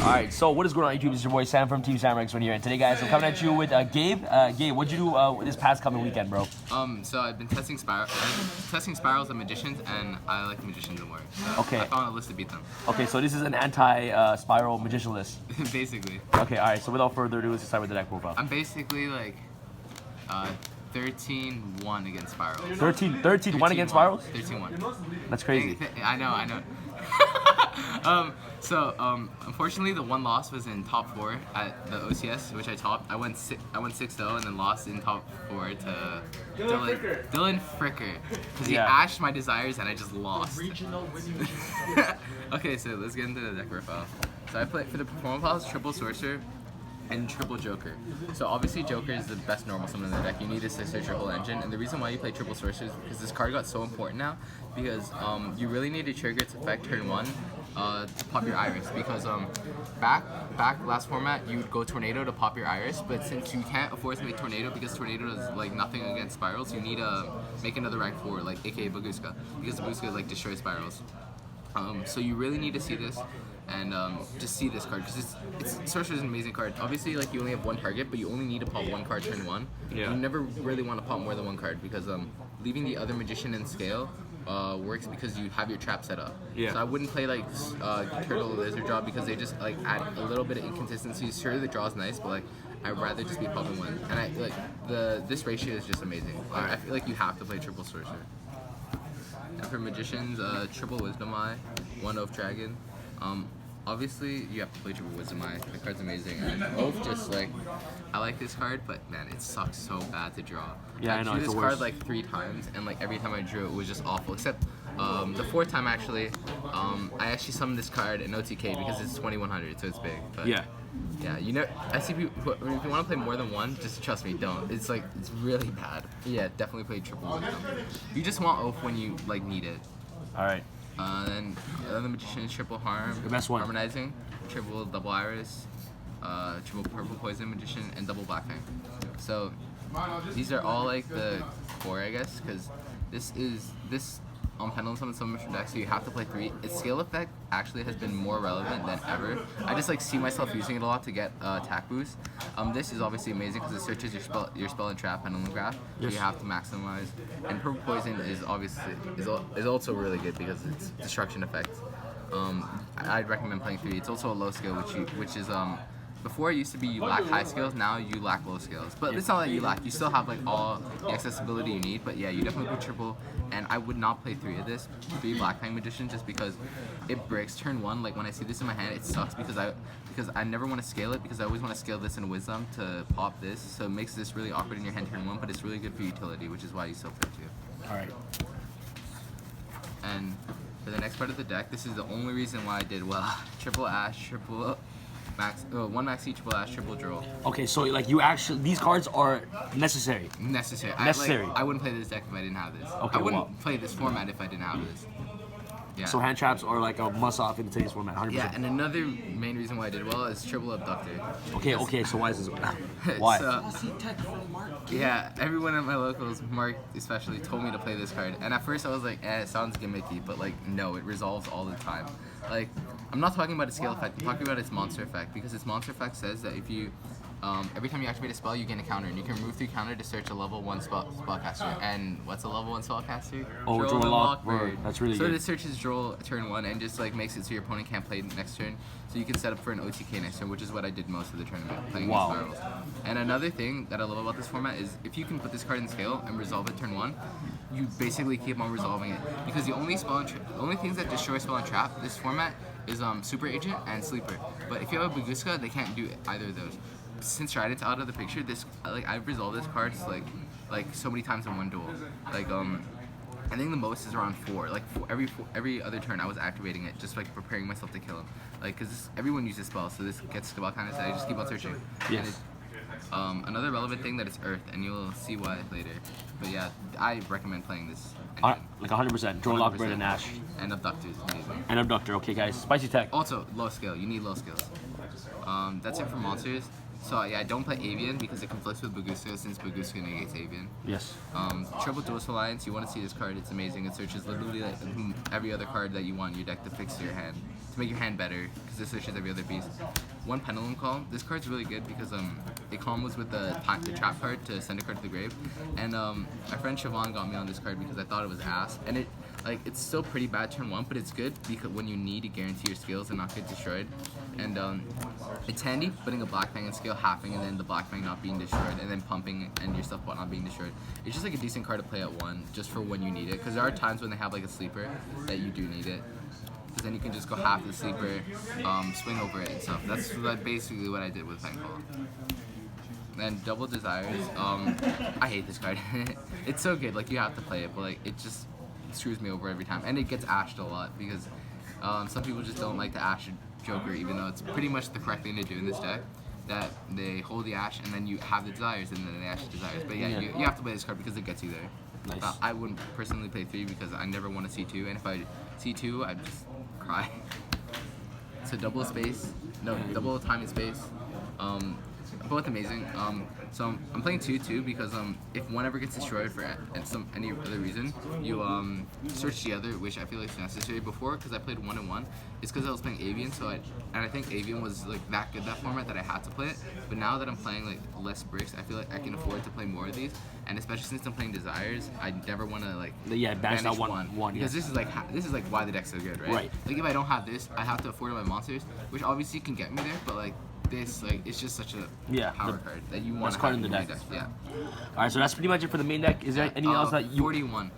Alright, so what is going on YouTube? This is your boy Sam from TeamSamuraiX1 here, and today guys, I'm coming at you with Gabe. Gabe, what'd you do this past coming weekend, bro? So I've been testing spirals and magicians, and I like the magicians more. So Okay. I found a list to beat them. Okay, so this is an anti-spiral magician list. Basically. Okay, alright, so without further ado, let's start with the deck profile. I'm basically like 13-1 against spirals. 13-1 against spirals? 13-1. That's crazy. I know. Unfortunately, the one loss was in top 4 at the OCS, which I topped. I went 6-0 and then lost in top 4 to Dylan Fricker, because he ashed my desires and I just lost. Okay, so let's get into the deck profile. So I played for the performance files, triple sorcerer and triple joker. So obviously joker is the best normal summon in the deck. You need a sister triple engine, and the reason why you play triple sorcerer is because this card got so important now, because you really need to trigger its effect turn 1 to pop your iris, because back last format you would go tornado to pop your iris, but since you can't afford to make tornado because tornado does like nothing against spirals, you need to make another rank 4, like aka Baguska, because Baguska like destroys spirals. So you really need to see this and just see this card, because Sorcerer is an amazing card. Obviously, like, you only have one target, but you only need to pop one card turn 1. Yeah. You never really want to pop more than one card, because leaving the other magician in scale works because you have your trap set up. Yeah. So I wouldn't play like Turtle or Lizard Draw, because they just like add a little bit of inconsistency. Sure, the draw is nice, but like I'd rather just be popping one. And I like this ratio is just amazing. Like, I feel like you have to play triple Sorcerer. And for magicians, triple Wisdom Eye, 1 Oath Dragon. Obviously, you have to play triple Wisdom Eye. The card's amazing. And Oath, just like, I like this card, but man, it sucks so bad to draw. Yeah, I drew this card like 3 times, and like every time I drew it was just awful. Except the 4th time actually, I actually summoned this card in OTK because it's 2100, so it's big. But yeah, you know, I see people. If you want to play more than one, just trust me, don't. It's like it's really bad. Yeah, definitely play triple Wisdom. You just want Oath when you like need it. All right. Then the magician is triple harm, the best one. Harmonizing, triple double iris, triple purple poison magician, and double black fang. So these are all like the core, I guess, because this Pendulum summon so much from deck, so you have to play 3. Its scale effect actually has been more relevant than ever. I just like see myself using it a lot to get attack boost. This is obviously amazing because it searches your spell and trap Pendulum graph, so you have to maximize. And purple poison is obviously is also really good because it's destruction effect. I'd recommend playing 3. It's also a low scale, which is before it used to be you lack high skills, now you lack low skills. But it's not that you lack, you still have like all the accessibility you need, but yeah, you definitely put triple, and I would not play 3 of this, 3 Black Fang Magician, just because it breaks turn 1. Like when I see this in my hand, it sucks because I never want to scale it, because I always want to scale this in Wisdom to pop this, so it makes this really awkward in your hand turn 1, but it's really good for utility, which is why you still play 2. Alright. And for the next part of the deck, this is the only reason why I did well. Triple Ash, triple one Maxi, triple Ash, triple Droll. Okay, so like you actually, these cards are necessary. Necessary. I wouldn't play this deck if I didn't have this. Okay, I wouldn't play this format if I didn't have this. Yeah. So hand traps are like a must-off in today's format, 100%. Yeah, and another main reason why I did well is triple Abductor. Okay, so why is this? Why? Yeah, everyone at my locals, Mark especially, told me to play this card, and at first I was like, it sounds gimmicky, but like, no, it resolves all the time. Like, I'm not talking about its scale effect, I'm talking about its monster effect, because its monster effect says that if you, every time you activate a spell, you gain a counter, and you can remove 3 counter to search a level 1 spellcaster. And what's a level 1 spellcaster? Oh, Droll and Lockbird. That's really good. So it searches Droll turn 1 and just like makes it so your opponent can't play next turn, so you can set up for an OTK next turn, which is what I did most of the tournament, playing these spirals. And another thing that I love about this format is if you can put this card in scale and resolve it turn 1, you basically keep on resolving it, because the only things that destroy spell and trap this format is Super Agent and Sleeper. But if you have a Baguska, they can't do either of those. Since Trident's out of the picture, this I've resolved this card like so many times in one duel. Like I think the most is around 4. Like every other turn, I was activating it, just like preparing myself to kill him. Like because everyone uses spells, so this gets to about kind of. I just keep on searching. Yes. Another relevant thing that it's Earth, and you'll see why later. But yeah, I recommend playing this. Like 100%. Droll, Lockbird, and Ash. And Abductor is amazing. And Abductor. Okay, guys. Spicy tech. Also, low scale. You need low skills. That's it for monsters. So yeah, I don't play Avian because it conflicts with Baguska since Baguska negates Avian. Yes. Triple Duelist Alliance, you want to see this card, it's amazing. It searches literally like every other card that you want in your deck to fix your hand, to make your hand better, because it searches every other piece. One Pendulum Call, this card's really good because it combos with the trap card to send a card to the grave. And my friend Siobhan got me on this card because I thought it was ass. And it's still pretty bad turn 1, but it's good because when you need to guarantee your skills and not get destroyed. And it's handy putting a Black Fang in skill, halving, and then the Black Fang not being destroyed, and then pumping and your stuff not being destroyed. It's just like a decent card to play at 1, just for when you need it. Because there are times when they have like a sleeper that you do need it. Because then you can just go half the sleeper, swing over it and stuff. That's basically what I did with Fang Call. Then Double Desires, I hate this card. It's so good, like you have to play it, but like it just screws me over every time. And it gets ashed a lot because some people just don't like to ash Joker, even though it's pretty much the correct thing to do in this deck. That they hold the ash and then you have the desires and then they ash the desires. But yeah, you have to play this card because it gets you there. Nice. I wouldn't personally play 3 because I never want to C2, and if I C2, I'd just cry. So double time and space. Both amazing. So I'm playing 2-2 because if one ever gets destroyed for any other reason, you search the other, which I feel like is necessary. Before, because I played 1-1, it's because I was playing Avian, I think Avian was like that good, that format, that I had to play it. But now that I'm playing like less bricks, I feel like I can afford to play more of these. And especially since I'm playing Desires, I never want to like banish that one because this is like why the deck's so good, right? Like if I don't have this, I have to afford my monsters, which obviously can get me there, but like this, like it's just such a power card that you want to have in the deck. Yeah. All right, so that's pretty much it for the main deck. Is there anything else that you 41?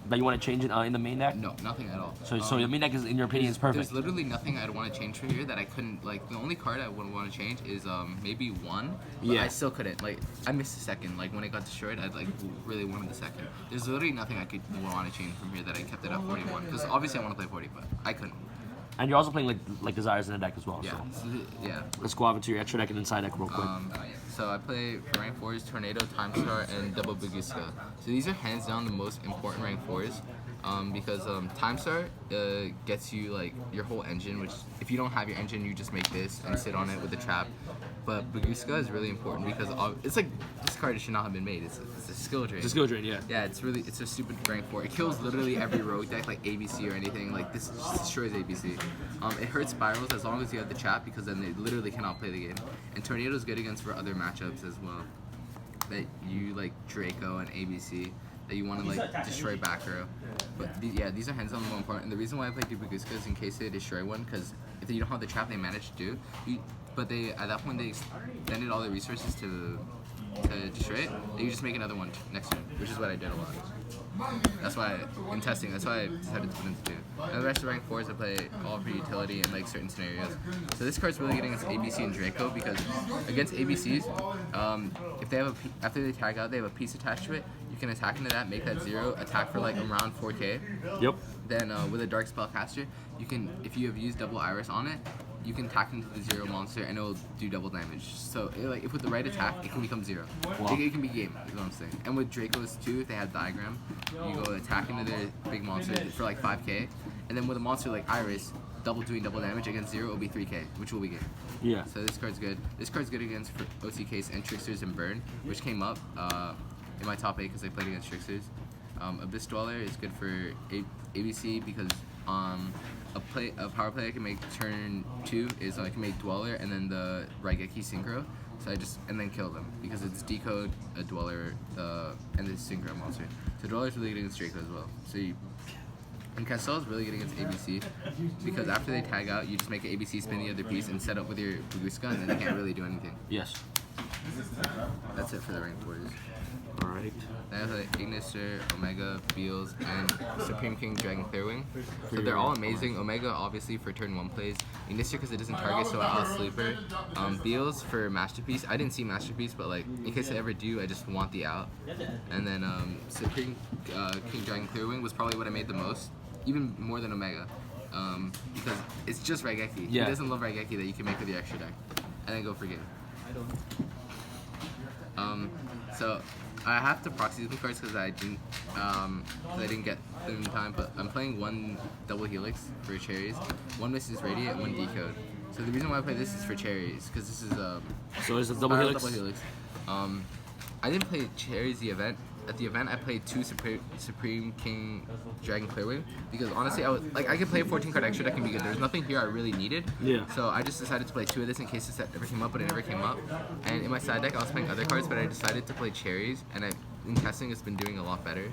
That you want to change it in the main deck? No, nothing at all. So the main deck is, in your opinion, is perfect. There's literally nothing I'd want to change for here that I couldn't, like, the only card I would want to change is maybe 1, but I still couldn't. Like, I missed a second. Like, when it got destroyed, I'd, like, really wanted the second. There's literally nothing I could want to change from here that I kept it at 41, because obviously I want to play 40, but I couldn't. And you're also playing like Desires in the deck as well. Yeah. So. Yeah. Let's go off into your extra deck and inside deck real quick. So I play for rank 4s, Tornado, Timestar, and Double Baguska. So these are hands down the most important rank 4s. Because Timestar gets you like your whole engine, which if you don't have your engine, you just make this and sit on it with the trap. But Baguska is really important because it's like this card should not have been made. It's a skill drain. It's a skill drain, yeah. Yeah, it's a stupid rank 4. It kills literally every rogue deck like ABC or anything. Like this just destroys ABC. It hurts spirals as long as you have the trap because then they literally cannot play the game. And Tornado is good against for other matchups as well. That you like Draco and ABC. That you want to like destroy back row. But yeah, these are hands on more important. And the reason why I play Baguska is in case they destroy one, because if you don't have the trap they managed to do, but they at that point they extended all the resources to destroy it, and you just make another one next turn, which is what I did a lot. That's why in testing, that's why I decided to put into 2. And the rest of rank 4s I play all for utility in like certain scenarios. So this card's really good against ABC and Draco because against ABCs, if they have after they tag out, they have a piece attached to it. You can attack into that, make that 0, attack for like around 4k. Yep. Then with a Dark Spellcaster, you can, if you have used Double Iris on it, you can attack into the 0 monster and it will do double damage. So like if with the right attack, it can become 0. Wow. It can be game, is what I'm saying. And with Dracos too, if they have Diagram, you go attack into their big monster for like 5k. And then with a monster like Iris, doing double damage against 0 will be 3k, which will be game. Yeah. So this card's good. This card's good against OTKs and Tricksters and Burn, which came up in my top 8 because I played against Tricksters. Abyss Dweller is good for ABC because a power play I can make turn 2 is I can make Dweller and then the Raigeki Synchro. So and then kill them because it's Decode, a Dweller, and the Synchro monster. So Dweller is really good against Draco as well. And Castle is really good against ABC because after they tag out, you just make an ABC spin the other piece and set up with your Baguska and then they can't really do anything. Yes. That's it for the rank 4s. Alright. Then I have like Ignister, Omega, Beals, and Supreme King Dragon Clearwing. So they're all amazing. Omega obviously for turn 1 plays. Ignister because it doesn't target, so I'll sleeper. Beals for Masterpiece. I didn't see Masterpiece, but like in case I ever do, I just want the out. And then Supreme King Dragon Clearwing was probably what I made the most, even more than Omega, because it's just Raigeki. Yeah. He doesn't love Raigeki that you can make with your extra deck, and then go for game. So I have to proxy these cards because I didn't get them in time. But I'm playing 1 double helix for cherries, 1 misses radiant, 1 decode. So the reason why I play this is for cherries, because this is So it's a double helix? Double helix. I didn't play cherries the event. At the event, I played 2 Supreme King Dragon Clearwing because honestly, I could play a 14 card extra deck and be good. There's nothing here I really needed. Yeah. So I just decided to play 2 of this in case this set ever came up, but it never came up. And in my side deck, I was playing other cards, but I decided to play cherries, and in testing, it's been doing a lot better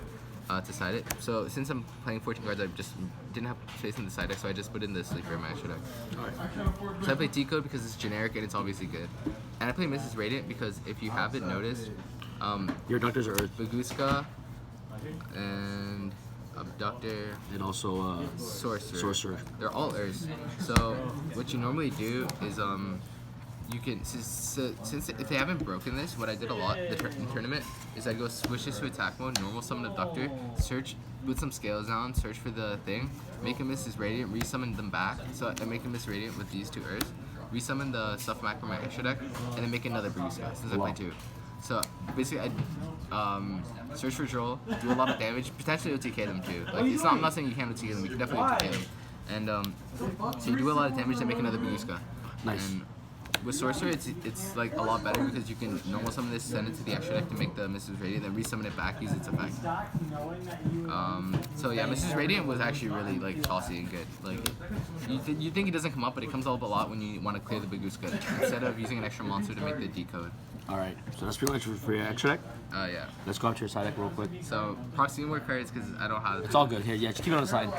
to side it. So since I'm playing 14 cards, I just didn't have space in the side deck, so I just put in the sleeper in my extra deck. Alright. So I play Decode because it's generic and it's obviously good. And I play Mrs. Radiant because if you haven't noticed, your Abductors are Earth. Baguska and Abductor and also Sorcerer. They're all Earths. So what you normally do is you can since if they haven't broken this, what I did a lot in the tournament is I'd go switch this to attack mode, normal summon Abductor, search with some scales down, search for the thing, make a Mrs. Radiant, resummon them back. So I make a Mrs. Radiant with these 2 Earths, resummon the stuff back from my extra deck, and then make another Baguska since I play 2. So basically, I'd search for Droll, do a lot of damage, potentially OTK them too. Like I'm not saying you can't OTK them, you can definitely OTK them. And so you do a lot of damage, then make another Baguska. Nice. And with Sorcerer, it's like a lot better because you can normal summon this, send it to the extra deck to make the Mrs. Radiant, then resummon it back, use its effect. So yeah, Mrs. Radiant was actually really like tossy and good. Like you think it doesn't come up, but it comes up a lot when you want to clear the Baguska instead of using an extra monster to make the decode. Alright, so that's pretty much for your extra deck? Yeah. Let's go up to your side deck real quick. So, proxy more cards because I don't have it. It's all good. Here, yeah, just keep it on the side.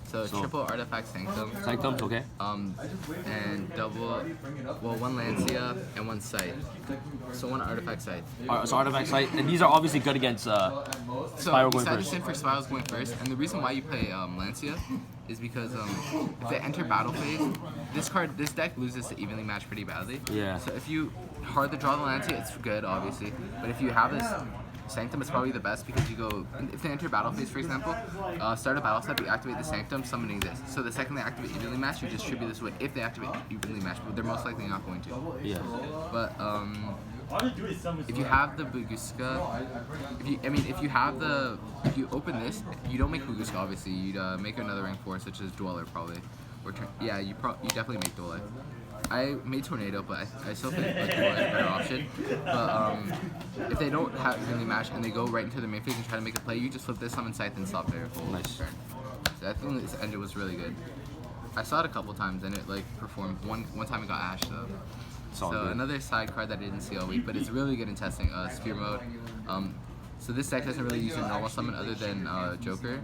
So triple Artifact Sanctum. Sanctum's okay. And double, well, 1 Lancia and 1 Sight. So 1 Artifact Sight. So Artifact Sight, and these are obviously good against Spyral going first. So for Spiral's going first, and the reason why you play Lancia is because if they enter battle phase, this deck loses to evenly match pretty badly. Yeah. So if you hard to draw the Lancia, it's good, obviously. But if you have this Sanctum, is probably the best because you go, if they enter battle phase, for example, start a battle step, you activate the Sanctum, summoning this. So the second they activate evenly match, you distribute this way if they activate evenly match, but they're most likely not going to. Yeah. But if you have the Baguska, if you open this, you don't make Baguska obviously, you'd make another rank 4 such as Dweller probably. Or yeah, you definitely make Dweller. I made Tornado, but I still think Dweller is a better option. But if they don't have evenly match and they go right into the main phase and try to make a play, you just flip this summon Scythe and stop their full turn. So I think this engine was really good. I saw it a couple times and it like performed. One time it got Ash though. So another side card that I didn't see all week, but it's really good in testing. Sphere mode. So this deck doesn't really use your normal summon other than Joker,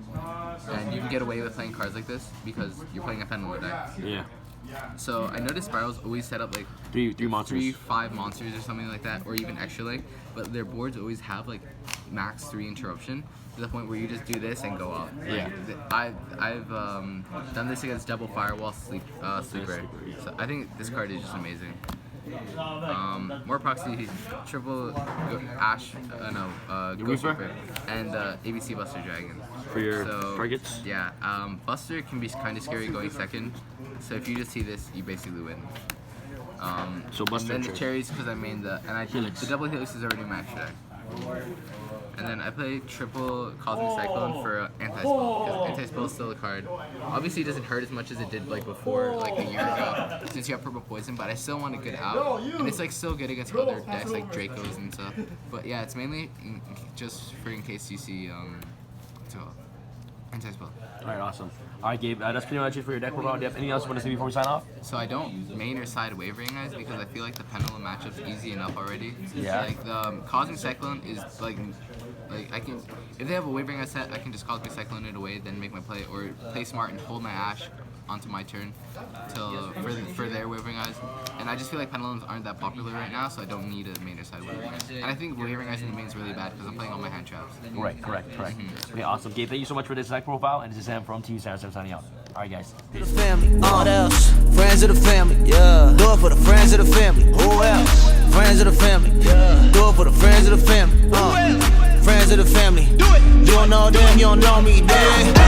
and you can get away with playing cards like this because you're playing a Pendulum deck. Yeah. So I noticed Spirals always set up like three monsters, 5 monsters or something like that, or even extra link. But their boards always have like max 3 interruption to the point where you just do this and go out. Yeah. I've done this against double Firewall Sleeper. So I think this card is just amazing. More proxy, triple Ash, Ghost Reaper, and ABC Buster Dragon. For your targets? Yeah, Buster can be kind of scary going second, so if you just see this, you basically win. So Buster and then the cherries because I made the double helix is already in my extra deck. And then I play triple Cosmic Cyclone for Anti-Spyral, because Anti-Spyral is still a card. Obviously it doesn't hurt as much as it did like before, like a year ago, since you have Purple Poison, but I still want a good out. And it's like still good against other decks like Dracos and stuff. But yeah, it's mainly just for in case you see Anti-Spyral. Alright, awesome. Alright Gabe, that's pretty much it for your deck profile. Do you have anything else you want to say before we sign off? So I don't main or side Wavering Eyes because I feel like the Pendulum matchup's easy enough already. Yeah. Like the Cosmic Cyclone is like I can, if they have a Wavering Eye set, I can just Cosmic Cyclone it away, then make my play, or play smart and hold my Ash onto my turn for their Wavering Eyes. And I just feel like Pendulums aren't that popular right now, so I don't need a main or side Wavering Eyes. And I think Wavering Eyes in the main is really bad because I'm playing all my hand traps. Right, correct. Okay, awesome. Gabe, thank you so much for this deck profile, and this is Sam from TeamSamuraiX1 signing out. Alright guys. Peace. Family, all else. Friends of the family, yeah. Do it for the friends of the family. Who else? Friends of the family, yeah. Do it for the friends of the family. Friends of the family. Do it. You don't know them, you don't know me, damn.